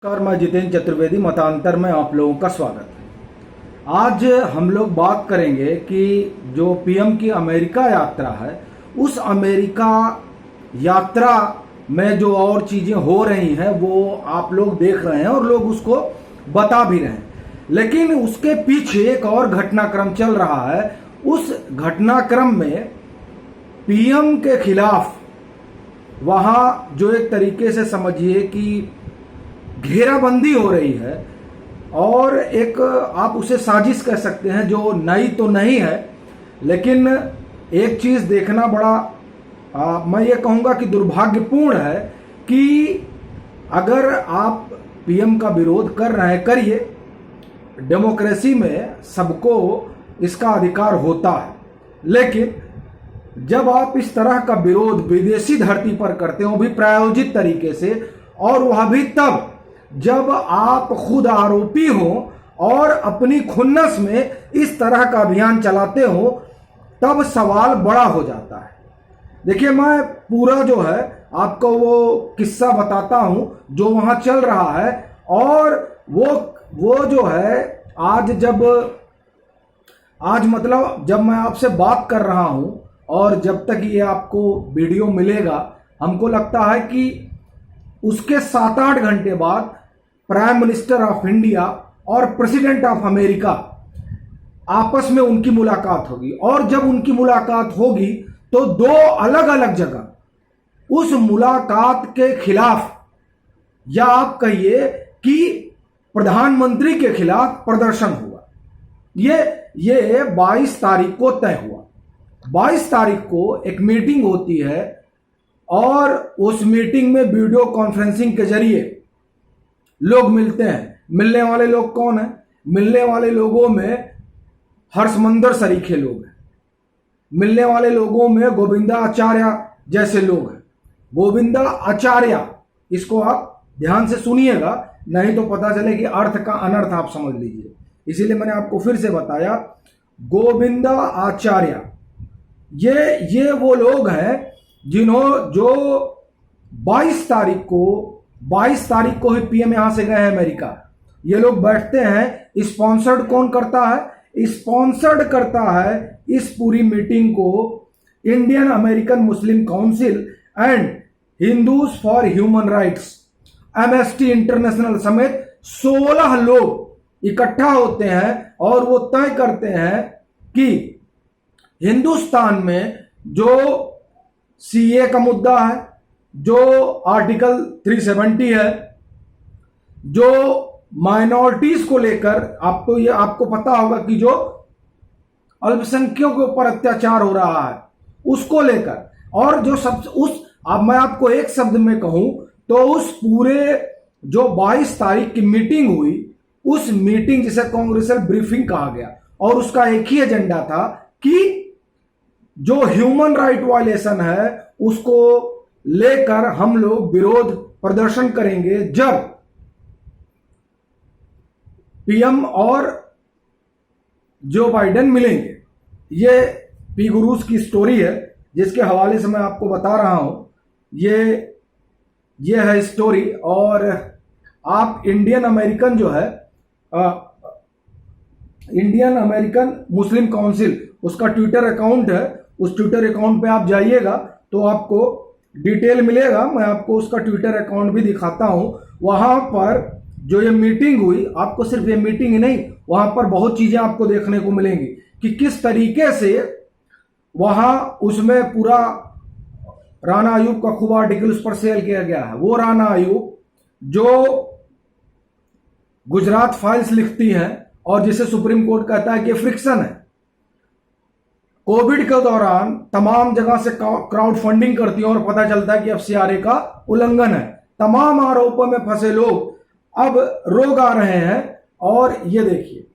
नमस्कार, मैं जितेंद्र चतुर्वेदी मतांतर में आप लोगों का स्वागत है। आज हम लोग बात करेंगे कि जो पीएम की अमेरिका यात्रा है, उस अमेरिका यात्रा में जो और चीजें हो रही हैं वो आप लोग देख रहे हैं और लोग उसको बता भी रहे हैं, लेकिन उसके पीछे एक और घटनाक्रम चल रहा है। उस घटनाक्रम में पीएम के खिलाफ वहां जो एक तरीके से समझिए कि घेराबंदी हो रही है और एक आप उसे साजिश कह सकते हैं, जो नई तो नहीं है, लेकिन एक चीज देखना बड़ा मैं ये कहूंगा कि दुर्भाग्यपूर्ण है कि अगर आप पीएम का विरोध कर रहे हैं, करिए, डेमोक्रेसी में सबको इसका अधिकार होता है, लेकिन जब आप इस तरह का विरोध विदेशी धरती पर करते हो भी प्रायोजित तरीके से, और वह भी तब जब आप खुद आरोपी हो और अपनी खुन्नस में इस तरह का अभियान चलाते हो, तब सवाल बड़ा हो जाता है। देखिए, मैं पूरा जो है आपको वो किस्सा बताता हूं जो वहां चल रहा है। और वो जो है आज मतलब जब मैं आपसे बात कर रहा हूं और जब तक ये आपको वीडियो मिलेगा, हमको लगता है कि उसके 7-8 घंटे बाद प्राइम मिनिस्टर ऑफ इंडिया और प्रेसिडेंट ऑफ अमेरिका आपस में उनकी मुलाकात होगी। और जब उनकी मुलाकात होगी तो दो अलग अलग जगह उस मुलाकात के खिलाफ, या आप कहिए कि प्रधानमंत्री के खिलाफ प्रदर्शन हुआ। ये 22 तारीख को तय हुआ। 22 तारीख को एक मीटिंग होती है और उस मीटिंग में वीडियो कॉन्फ्रेंसिंग के जरिए लोग मिलते हैं। मिलने वाले लोग कौन हैं? मिलने वाले लोगों में हर्षमंदर सरीखे लोग हैं। मिलने वाले लोगों में गोविंदा आचार्य जैसे लोग हैं। गोविंदा आचार्य, इसको आप ध्यान से सुनिएगा, नहीं तो पता चले कि अर्थ का अनर्थ आप समझ लीजिए, इसीलिए मैंने आपको फिर से बताया। गोविंदा आचार्य ये वो लोग हैं जो 22 तारीख को ही पीएम यहां से गए हैं अमेरिका। ये लोग बैठते हैं। स्पॉन्सर्ड कौन करता है? स्पॉन्सर्ड करता है इस पूरी मीटिंग को Indian American Muslim council and Hindus for human rights, MST international समेत 16 लोग इकट्ठा होते हैं और वो तय करते हैं कि हिंदुस्तान में जो सीए का मुद्दा है, जो आर्टिकल 370 है, जो माइनॉरिटीज को लेकर आपको पता होगा कि जो अल्पसंख्यकों के ऊपर अत्याचार हो रहा है उसको लेकर, और जो अब मैं आपको एक शब्द में कहूं तो उस पूरे जो 22 तारीख की मीटिंग हुई, उस मीटिंग जिसे कांग्रेसल ब्रीफिंग कहा गया, और उसका एक ही एजेंडा था कि जो ह्यूमन राइट वायलेशन है उसको लेकर हम लोग विरोध प्रदर्शन करेंगे जब पीएम और जो बाइडेन मिलेंगे। ये पी गुरुज की स्टोरी है जिसके हवाले से मैं आपको बता रहा हूं। ये है स्टोरी। और आप इंडियन अमेरिकन जो है इंडियन अमेरिकन मुस्लिम काउंसिल, उसका ट्विटर अकाउंट है, उस ट्विटर अकाउंट पे आप जाइएगा तो आपको डिटेल मिलेगा। मैं आपको उसका ट्विटर अकाउंट भी दिखाता हूं। वहां पर जो ये मीटिंग हुई, आपको सिर्फ ये मीटिंग ही नहीं, वहां पर बहुत चीजें आपको देखने को मिलेंगी कि किस तरीके से वहां उसमें पूरा राना अयूब का खूब आर्टिकल उस पर शेयर किया गया है। वो राना अयूब जो गुजरात फाइल्स लिखती है और जिसे सुप्रीम कोर्ट कहता है कि फ्रिक्शन है, कोविड के दौरान तमाम जगह से क्राउड फंडिंग करती है और पता चलता है कि एफसीआरए का उल्लंघन है। तमाम आरोपों में फंसे लोग अब रोग आ रहे हैं। और ये देखिए,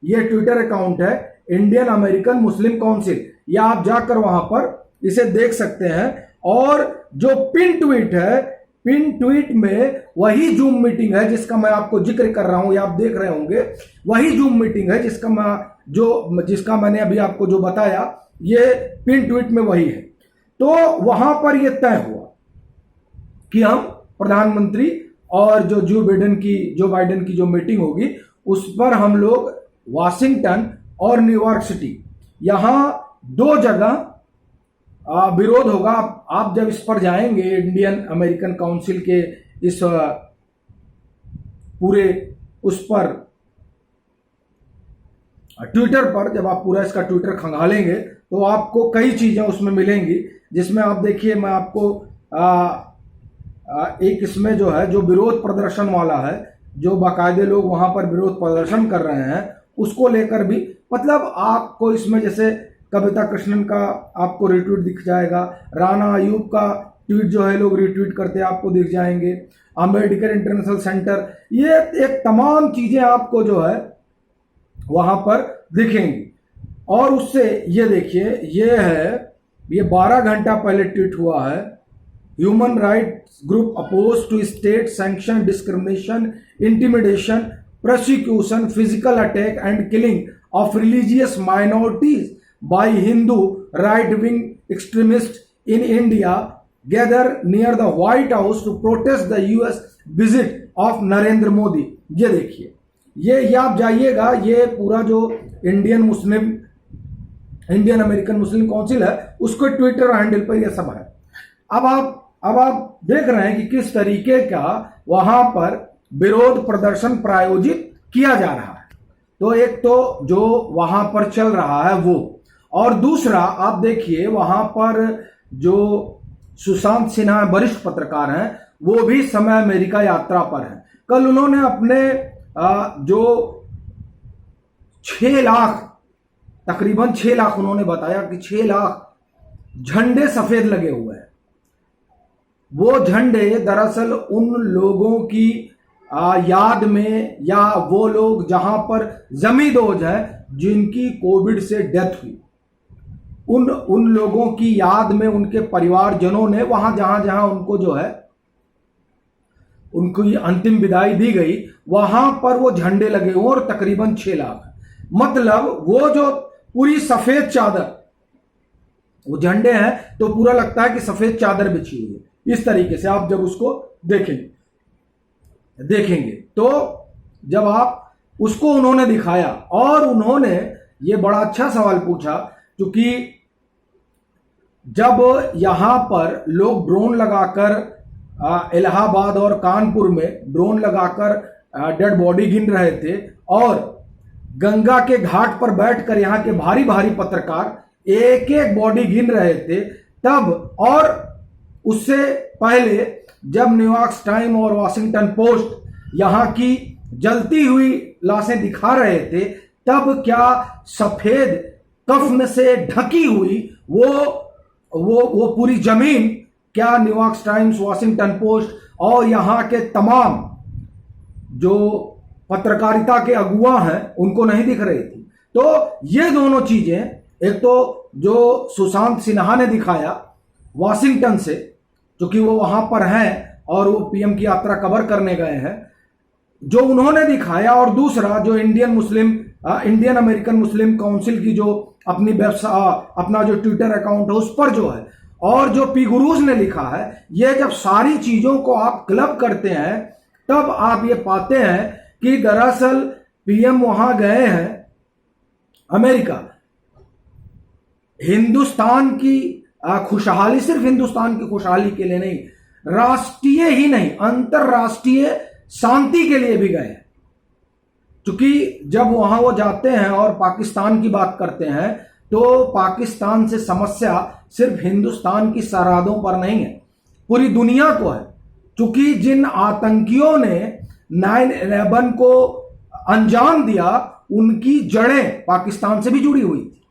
ये ट्विटर अकाउंट है इंडियन अमेरिकन मुस्लिम काउंसिल, या आप जाकर वहां पर इसे देख सकते हैं। और जो पिन ट्वीट है, पिन ट्वीट में वही जूम मीटिंग है जिसका मैं आपको जिक्र कर रहा हूं, या आप देख रहे होंगे, वही जूम मीटिंग है जिसका मैंने अभी आपको जो बताया, ये पिन ट्वीट में वही है। तो वहां पर यह तय हुआ कि हम प्रधानमंत्री और जो जो बाइडेन की जो मीटिंग होगी उस पर हम लोग वाशिंगटन और न्यूयॉर्क सिटी, यहां 2 जगह विरोध होगा। आप जब इस पर जाएंगे इंडियन अमेरिकन काउंसिल के इस पूरे उस पर ट्विटर पर, जब आप पूरा इसका ट्विटर खंगालेंगे तो आपको कई चीजें उसमें मिलेंगी, जिसमें आप देखिए, मैं आपको एक इसमें जो है जो विरोध प्रदर्शन वाला है, जो बाकायदे लोग वहां पर विरोध प्रदर्शन कर रहे हैं उसको लेकर भी, मतलब आपको इसमें जैसे कविता कृष्णन का आपको रिट्वीट दिख जाएगा, राना अयूब का ट्वीट जो है लोग रिट्वीट करते आपको दिख जाएंगे, अम्बेडकर इंटरनेशनल सेंटर, ये एक तमाम चीजें आपको जो है वहां पर दिखेंगी। और उससे ये देखिए, ये 12 घंटा पहले ट्वीट हुआ है, human rights group oppose to state sanction discrimination, intimidation, prosecution, physical attack and killing of religious minorities by Hindu right-wing extremists in India gather near the White House to protest the US visit of Narendra Modi. ये देखिए, ये आप जाइएगा, ये पूरा जो Indian American मुस्लिम council है उसको ट्विटर हैंडल पर ये सब है। अब आप देख रहे हैं कि किस तरीके का वहां पर विरोध प्रदर्शन प्रायोजित किया जा रहा है। तो एक तो जो वहां पर चल रहा है वो, और दूसरा आप देखिए वहां पर जो सुशांत सिन्हा वरिष्ठ पत्रकार हैं वो भी इस समय अमेरिका यात्रा पर हैं। कल उन्होंने अपने जो 6 लाख, तकरीबन 6 लाख, उन्होंने बताया कि 6 लाख झंडे सफेद लगे हुए हैं। वो झंडे दरअसल उन लोगों की याद में, या वो लोग जहां पर जमींदोज है जिनकी कोविड से डेथ हुई, उन लोगों की याद में उनके परिवारजनों ने वहां जहां उनको जो है उनको अंतिम विदाई दी गई, वहां पर वो झंडे लगे हुए और तकरीबन 6 लाख, मतलब वो जो पूरी सफेद चादर, वो झंडे हैं तो पूरा लगता है कि सफेद चादर बिछी हुई है। इस तरीके से आप जब उसको देखेंगे तो जब आप उसको उन्होंने दिखाया, और उन्होंने ये बड़ा अच्छा सवाल पूछा, क्योंकि जब यहां पर लोग ड्रोन लगाकर इलाहाबाद और कानपुर में ड्रोन लगाकर डेड बॉडी गिन रहे थे, और गंगा के घाट पर बैठकर यहां के भारी भारी पत्रकार एक एक बॉडी गिन रहे थे, तब, और उससे पहले जब न्यूयॉर्क टाइम और वाशिंगटन पोस्ट यहां की जलती हुई लाशें दिखा रहे थे, तब क्या सफेद कफन से ढकी हुई वो पूरी जमीन, क्या न्यूयॉर्क टाइम्स, वाशिंगटन पोस्ट और यहां के तमाम जो पत्रकारिता के अगुआ हैं उनको नहीं दिख रही थी? तो ये दोनों चीजें, एक तो जो सुशांत सिन्हा ने दिखाया वाशिंगटन से, क्योंकि वो वहां पर हैं और वो पीएम की यात्रा कवर करने गए हैं, जो उन्होंने दिखाया, और दूसरा जो इंडियन अमेरिकन मुस्लिम काउंसिल की जो अपना जो ट्विटर अकाउंट है उस पर जो है, और जो पी गुरुज ने लिखा है, ये जब सारी चीजों को आप क्लब करते हैं तब आप ये पाते हैं कि दरअसल पीएम वहां गए हैं अमेरिका, हिंदुस्तान की खुशहाली, सिर्फ हिंदुस्तान की खुशहाली के लिए नहीं, राष्ट्रीय ही नहीं अंतरराष्ट्रीय शांति के लिए भी गए। क्योंकि जब वहां वो जाते हैं और पाकिस्तान की बात करते हैं तो पाकिस्तान से समस्या सिर्फ हिंदुस्तान की सरहदों पर नहीं है, पूरी दुनिया को है। क्योंकि जिन आतंकियों ने 9/11 को अंजाम दिया उनकी जड़ें पाकिस्तान से भी जुड़ी हुई थी।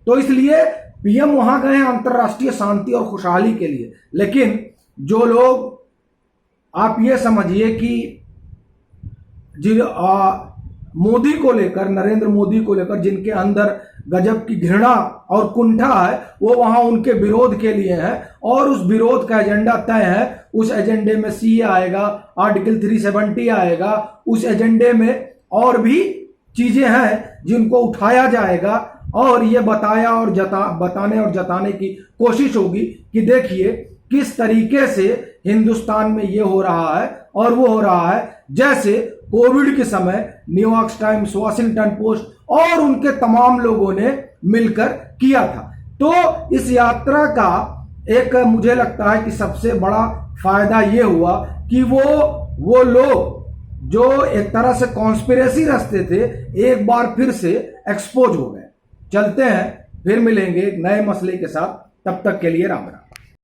तो इसलिए पीएम वहां गए हैं अंतरराष्ट्रीय शांति और खुशहाली के लिए। लेकिन जो लोग, आप ये समझिए कि मोदी को लेकर, नरेंद्र मोदी को लेकर जिनके अंदर गजब की घृणा और कुंठा है, वो वहां उनके विरोध के लिए है, और उस विरोध का एजेंडा तय है। उस एजेंडे में सीए आएगा, आर्टिकल 370 आएगा, उस एजेंडे में और भी चीजें हैं जिनको उठाया जाएगा, और ये बताने और जताने की कोशिश होगी कि देखिए किस तरीके से हिंदुस्तान में ये हो रहा है और वो हो रहा है जैसे कोविड के समय न्यूयॉर्क टाइम्स, वॉशिंगटन पोस्ट और उनके तमाम लोगों ने मिलकर किया था। तो इस यात्रा का एक मुझे लगता है कि सबसे बड़ा फायदा ये हुआ कि वो लोग जो एक तरह से कॉन्स्पिरेसी रचते थे, एक बार फिर से एक्सपोज हो गए। चलते हैं, फिर मिलेंगे एक नए मसले के साथ। तब तक के लिए राम राम।